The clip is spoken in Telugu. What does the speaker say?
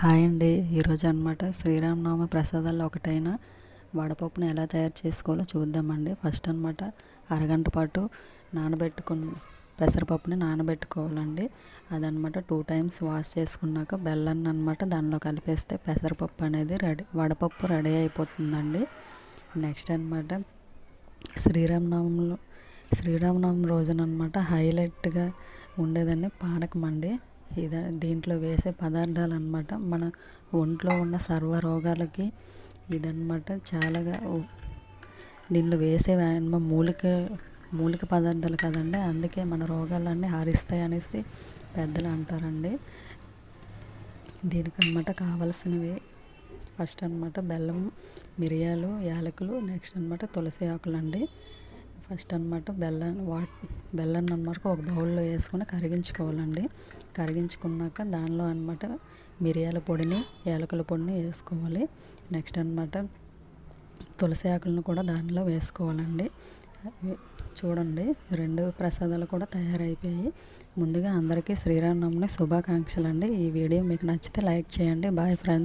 హాయ్ అండి. ఈరోజు అనమాట శ్రీరామనవమి ప్రసాదాల్లో ఒకటైన వడపప్పును ఎలా తయారు చేసుకోవాలో చూద్దామండి. ఫస్ట్ అనమాట అరగంట పాటు పెసరపప్పుని నానబెట్టుకోవాలండి. అదనమాట 2 టైమ్స్ వాష్ చేసుకున్నాక బెల్లాన్ని అనమాట దానిలో కలిపేస్తే పెసరపప్పు అనేది వడపప్పు రెడీ అయిపోతుందండి. నెక్స్ట్ అనమాట శ్రీరామనవమి రోజున అనమాట హైలైట్గా ఉండేదండి పానకం అండి. దీంట్లో వేసే పదార్థాలు అనమాట మన ఒంట్లో ఉన్న సర్వ రోగాలకి ఇదన్నమాట చాలాగా దీంట్లో వేసే మూలిక పదార్థాలు కదండి, అందుకే మన రోగాలన్నీ హరిస్తాయి అనేసి పెద్దలు అంటారండి. దీనికన్నమాట కావాల్సినవి ఫస్ట్ అనమాట బెల్లం, మిరియాలు, యాలకులు, నెక్స్ట్ అనమాట తులసి ఆకులు అండి. ఫస్ట్ అనమాట బెల్లాన్ని అనమాట ఒక బౌల్లో వేసుకొని కరిగించుకోవాలండి. కరిగించుకున్నాక దానిలో అనమాట మిరియాల పొడిని, యాలకుల పొడిని వేసుకోవాలి. నెక్స్ట్ అనమాట తులసి ఆకులను కూడా దానిలో వేసుకోవాలండి. చూడండి, 2 ప్రసాదాలు కూడా తయారైపోయాయి. ముందుగా అందరికీ శ్రీరామనవమి శుభాకాంక్షలు అండి. ఈ వీడియో మీకు నచ్చితే లైక్ చేయండి. Bye friends.